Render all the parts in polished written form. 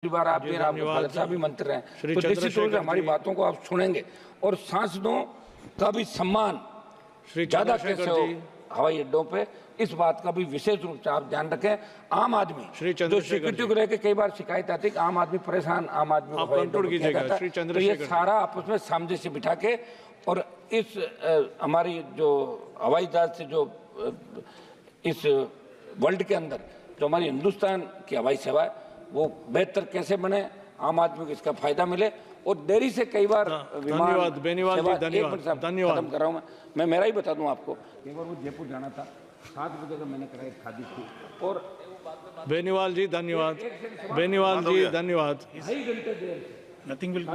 बार आप भगत साहब भी मंत्री रहे हैं, तो निश्चित रूप से हमारी बातों को आप सुनेंगे और सांसदों का भी सम्मान ज्यादा कैसे हो हवाई अड्डों पे, इस बात का भी विशेष रूप से आप ध्यान रखें। आम आदमी जो सिक्योरिटी को लेकर कई बार शिकायत आती है कि आम आदमी परेशान, आम आदमी तो ये सारा आपस में सामने से बिठा के और इस हमारी जो हवाई जहाज से जो इस वर्ल्ड के अंदर जो हमारी हिंदुस्तान की हवाई सेवा है वो बेहतर कैसे बने, आम आदमी को इसका फायदा मिले। और देरी से कई बार धन्यवाद बेनीवाल जी, धन्यवाद खत्म कर रहा हूँ मैं मेरा ही बता दूं आपको। एक बार वो जयपुर जाना था, 7 बजे का मैंने कराई खादी थी और बेनीवाल जी धन्यवाद, बेनीवाल जी धन्यवाद। 2.5 घंटे देर नथिंग विल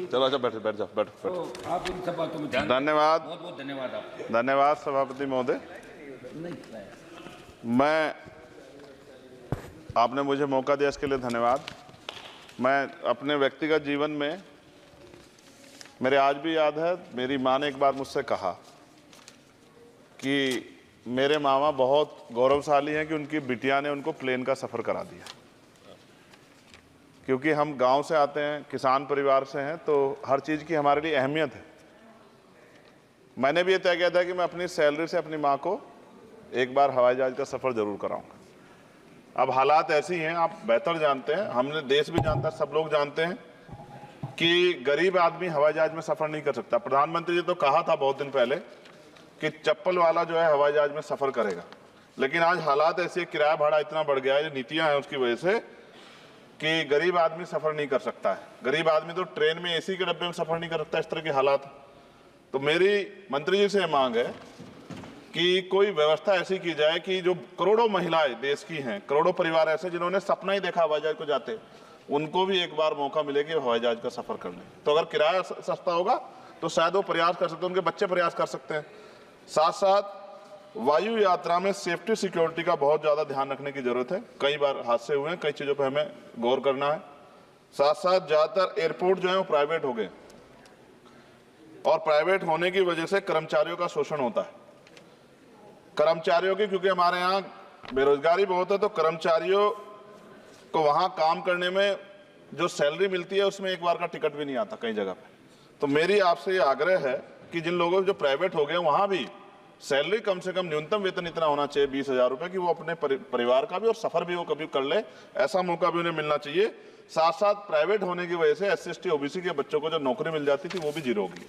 चलो अच्छा बैठ जाओ तो आप इन सब बातों में ध्यान, धन्यवाद, बहुत बहुत धन्यवाद आपको। धन्यवाद सभापति महोदय। मैं आपने मुझे मौका दिया इसके लिए धन्यवाद। मैं अपने व्यक्तिगत जीवन में मेरे आज भी याद है, मेरी माँ ने एक बार मुझसे कहा कि मेरे मामा बहुत गौरवशाली हैं कि उनकी बिटिया ने उनको प्लेन का सफ़र करा दिया। क्योंकि हम गांव से आते हैं, किसान परिवार से हैं, तो हर चीज़ की हमारे लिए अहमियत है। मैंने भी ये तय किया था कि मैं अपनी सैलरी से अपनी माँ को एक बार हवाई जहाज का सफ़र ज़रूर कराऊंगा। अब हालात ऐसी हैं, आप बेहतर जानते हैं, हमने देश भी जानता है, सब लोग जानते हैं कि गरीब आदमी हवाई जहाज में सफ़र नहीं कर सकता। प्रधानमंत्री जी तो कहा था बहुत दिन पहले कि चप्पल वाला जो है हवाई जहाज में सफ़र करेगा, लेकिन आज हालात ऐसे, किराया भाड़ा इतना बढ़ गया है, ये नीतियाँ हैं उसकी वजह से कि गरीब आदमी सफ़र नहीं कर सकता है। गरीब आदमी तो ट्रेन में AC के डब्बे में सफ़र नहीं कर सकता, इस तरह के हालात। तो मेरी मंत्री जी से मांग है कि कोई व्यवस्था ऐसी की जाए कि जो करोड़ों महिलाएं देश की हैं, करोड़ों परिवार ऐसे जिन्होंने सपना ही देखा हवाई जहाज को जाते, उनको भी एक बार मौका मिले कि हवाई जहाज का सफ़र कर लें। तो अगर किराया सस्ता होगा तो शायद वो प्रयास कर सकते हैं, उनके बच्चे प्रयास कर सकते हैं। साथ साथ वायु यात्रा में सेफ्टी सिक्योरिटी का बहुत ज़्यादा ध्यान रखने की ज़रूरत है। कई बार हादसे हुए हैं, कई चीज़ों पर हमें गौर करना है। साथ साथ ज़्यादातर एयरपोर्ट जो है वो प्राइवेट हो गए और प्राइवेट होने की वजह से कर्मचारियों का शोषण होता है। कर्मचारियों की, क्योंकि हमारे यहाँ बेरोजगारी बहुत है, तो कर्मचारियों को वहाँ काम करने में जो सैलरी मिलती है उसमें एक बार का टिकट भी नहीं आता कई जगह पे। तो मेरी आपसे ये आग्रह है कि जिन लोगों जो प्राइवेट हो गए वहाँ भी सैलरी कम से कम न्यूनतम वेतन इतना होना चाहिए 20,000 रुपये कि वो अपने परिवार का भी और सफ़र भी वो कभी कर ले, ऐसा मौका भी उन्हें मिलना चाहिए। साथ साथ प्राइवेट होने की वजह से SC ST OBC के बच्चों को जो नौकरी मिल जाती थी वो भी जीरो होगी।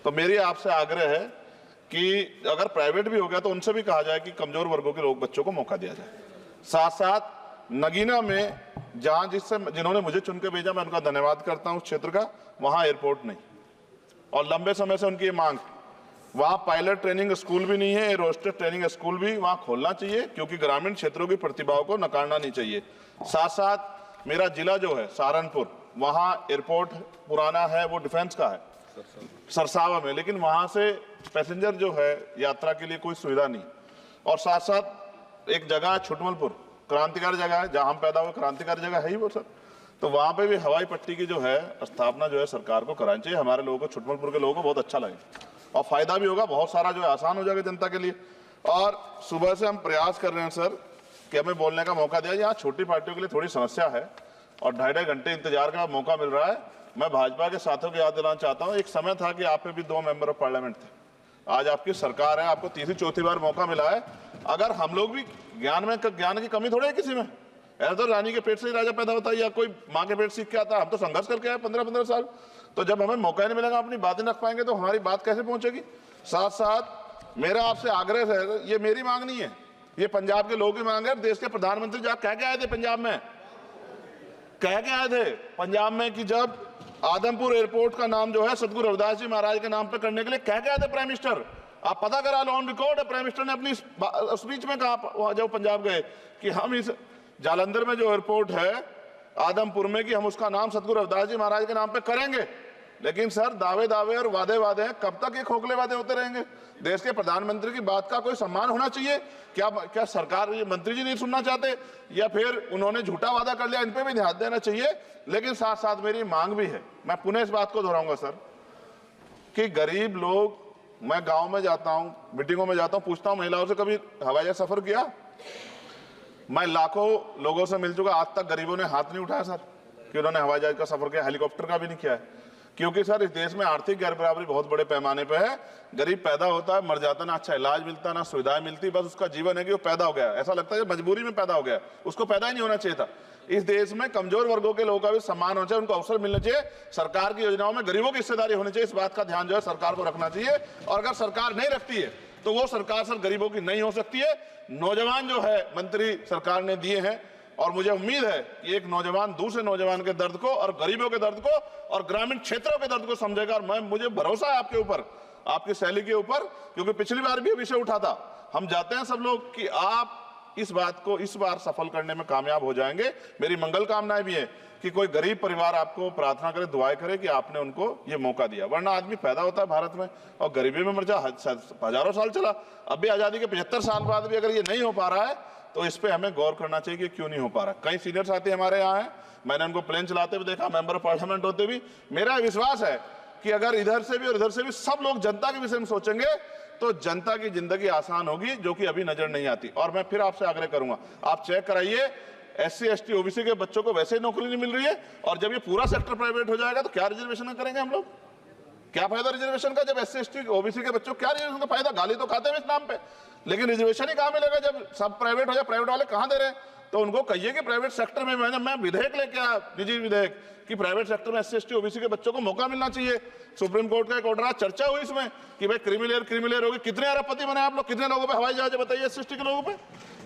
तो मेरी आपसे आग्रह है कि अगर प्राइवेट भी हो गया तो उनसे भी कहा जाए कि कमजोर वर्गों के लोग बच्चों को मौका दिया जाए। साथ साथ नगीना में जहां जिन्होंने मुझे चुन के भेजा, मैं उनका धन्यवाद करता हूं उस क्षेत्र का, वहां एयरपोर्ट नहीं और लंबे समय से उनकी मांग, वहां पायलट ट्रेनिंग स्कूल भी नहीं है, एरोस्टेस ट्रेनिंग स्कूल भी वहां खोलना चाहिए क्योंकि ग्रामीण क्षेत्रों की प्रतिभाओं को नकारना नहीं चाहिए। साथ साथ मेरा जिला जो है सहारनपुर, वहां एयरपोर्ट पुराना है, वो डिफेंस का है सरसावा में, लेकिन वहां से पैसेंजर जो है यात्रा के लिए कोई सुविधा नहीं। और साथ साथ एक जगह है छुटमलपुर, क्रांतिकारी जगह है, जहां हम पैदा हुए, क्रांतिकारी जगह है ही वो सर। तो वहां पे भी हवाई पट्टी की जो है स्थापना जो है सरकार को करानी चाहिए। हमारे लोगों को, छुटमलपुर के लोगों को बहुत अच्छा लगे और फायदा भी होगा, बहुत सारा जो है आसान हो जाएगा जनता के लिए। और सुबह से हम प्रयास कर रहे हैं सर कि हमें बोलने का मौका दिया। यहाँ छोटी पार्टियों के लिए थोड़ी समस्या है और 2.5 घंटे इंतजार का मौका मिल रहा है। मैं भाजपा के साथियों को याद दिलाना चाहता हूँ, एक समय था कि आप पे भी 2 मेंबर ऑफ पार्लियामेंट थे, आज आपकी सरकार है, आपको तीसरी चौथी बार मौका मिला है। अगर हम लोग भी ज्ञान की कमी थोड़ी है किसी में, ऐसा तो रानी के पेट से ही राजा पैदा होता है या कोई माँ के पेट सीख के आता है। हम तो संघर्ष करके आए 15-15 साल, तो जब हमें मौका नहीं मिलेगा, अपनी बातें रख पाएंगे तो हमारी बात कैसे पहुंचेगी। साथ साथ मेरा आपसे आग्रह है, ये मेरी मांग नहीं है, ये पंजाब के लोगों की मांग है। देश के प्रधानमंत्री जब कह के आए थे पंजाब में, कह के आए थे पंजाब में कि जब आदमपुर एयरपोर्ट का नाम जो है सतगुरु रविदास जी महाराज के नाम पर करने के लिए कह गया था प्राइम मिनिस्टर। आप पता करा लो, ऑन रिकॉर्ड है, प्राइम मिनिस्टर ने अपनी स्पीच में कहा जब पंजाब गए कि हम इस जालंधर में जो एयरपोर्ट है आदमपुर में, कि हम उसका नाम सतगुरु रविदास जी महाराज के नाम पे करेंगे। लेकिन सर दावे और वादे हैं, कब तक ये खोखले वादे होते रहेंगे। देश के प्रधानमंत्री की बात का कोई सम्मान होना चाहिए। क्या सरकार, ये मंत्री जी नहीं सुनना चाहते या फिर उन्होंने झूठा वादा कर लिया, इन पे भी ध्यान देना चाहिए। लेकिन साथ साथ मेरी मांग भी है, मैं पुनः इस बात को दोहराऊंगा सर, कि गरीब लोग, मैं गांव में जाता हूं, मीटिंगों में जाता हूं, पूछता हूं महिलाओं से, कभी हवाई जहाज सफर किया? मैं लाखों लोगों से मिल चुका, आज तक गरीबों ने हाथ नहीं उठाया सर कि उन्होंने हवाई जहाज का सफर किया, हेलीकॉप्टर का भी नहीं किया है। क्योंकि सर इस देश में आर्थिक गैर बराबरी बहुत बड़े पैमाने पे है। गरीब पैदा होता है, मर जाता, ना अच्छा इलाज मिलता, ना सुविधाएं मिलती, बस उसका जीवन है कि वो पैदा हो गया, ऐसा लगता है मजबूरी में पैदा हो गया, उसको पैदा ही नहीं होना चाहिए था। इस देश में कमजोर वर्गों के लोगों का भी सम्मान होना चाहिए, उनको अवसर मिलना चाहिए। सरकार की योजनाओं में गरीबों की हिस्सेदारी होनी चाहिए, इस बात का ध्यान जो है सरकार को रखना चाहिए। और अगर सरकार नहीं रखती है तो वो सरकार सर गरीबों की नहीं हो सकती है। नौजवान जो है मंत्री सरकार ने दिए हैं, और मुझे उम्मीद है कि एक नौजवान दूसरे नौजवान के दर्द को और गरीबों के दर्द को और ग्रामीण क्षेत्रों के दर्द को समझेगा। और मुझे भरोसा है आपके ऊपर, आपकी शैली के ऊपर, क्योंकि पिछली बार भी विषय उठा था। हम जाते हैं सब लोग कि आप इस बात को इस बार सफल करने में कामयाब हो जाएंगे। मेरी मंगल कामनाएं भी है कि कोई गरीब परिवार आपको प्रार्थना करे, दुआएं करे कि आपने उनको ये मौका दिया। वरना आदमी पैदा होता है भारत में और गरीबी में मर जा, हजारों साल चला। अब भी आजादी के 75 साल बाद भी अगर ये नहीं हो पा रहा है तो इस पे हमें गौर करना चाहिए कि क्यों नहीं हो पा रहा। कई सीनियर साथी हमारे यहाँ हैं, मैंने उनको प्लेन चलाते हुए देखा, मेंबर ऑफ पार्लियामेंट होते भी। मेरा विश्वास है कि अगर इधर से भी और इधर से भी सब लोग जनता के विषय में सोचेंगे तो जनता की जिंदगी आसान होगी, जो कि अभी नजर नहीं आती। और मैं फिर आपसे आग्रह करूंगा, आप चेक कराइए, SC ST OBC के बच्चों को वैसे ही नौकरी नहीं मिल रही है, और जब ये पूरा सेक्टर प्राइवेट हो जाएगा तो क्या रिजर्वेशन करेंगे हम लोग? क्या फायदा रिजर्वेशन का? जब SC ST OBC के बच्चों क्या रिजर्वेशन का फायदा? गाली तो खाते हैं इस नाम पे, लेकिन रिजर्वेशन ही कहां मिलेगा जब सब प्राइवेट हो जाए? प्राइवेट वाले कहां दे रहे हैं? तो उनको कहिए कि प्राइवेट सेक्टर में मैं विधेयक लेके आया, निजी विधेयक, कि प्राइवेट सेक्टर में SC ST OBC के बच्चों को मौका मिलना चाहिए। सुप्रीम कोर्ट का एक ऑर्डर आज चर्चा हुई इसमें कि भाई क्रिमिलेयर होगी। कितने अरबपति बने आप लोग? कितने लोगों पे हवाई जहाज बताइए? SC ST के लोगों पे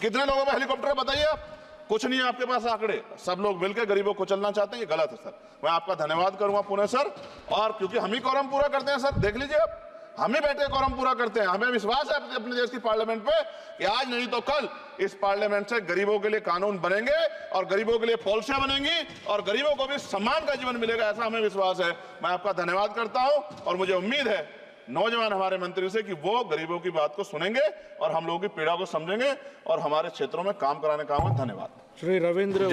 कितने लोगों पे हेलीकॉप्टर बताइए? आप कुछ नहीं है आपके पास आंकड़े। सब लोग मिलकर गरीबों को चलना चाहते हैं, ये गलत है सर। मैं आपका धन्यवाद करूंगा पुनः सर, और क्योंकि हम ही कोरम पूरा करते हैं सर, देख लीजिए आप, हम ही बैठे कोरम पूरा करते हैं। हमें विश्वास है अपने देश की पार्लियामेंट पे कि आज नहीं तो कल इस पार्लियामेंट से गरीबों के लिए कानून बनेंगे और गरीबों के लिए पॉलिसियां बनेंगी और गरीबों को भी सम्मान का जीवन मिलेगा, ऐसा हमें विश्वास है। मैं आपका धन्यवाद करता हूं और मुझे उम्मीद है नौजवान हमारे मंत्री से कि वो गरीबों की बात को सुनेंगे और हम लोगों की पीड़ा को समझेंगे और हमारे क्षेत्रों में काम कराने का। धन्यवाद। श्री रविंद्र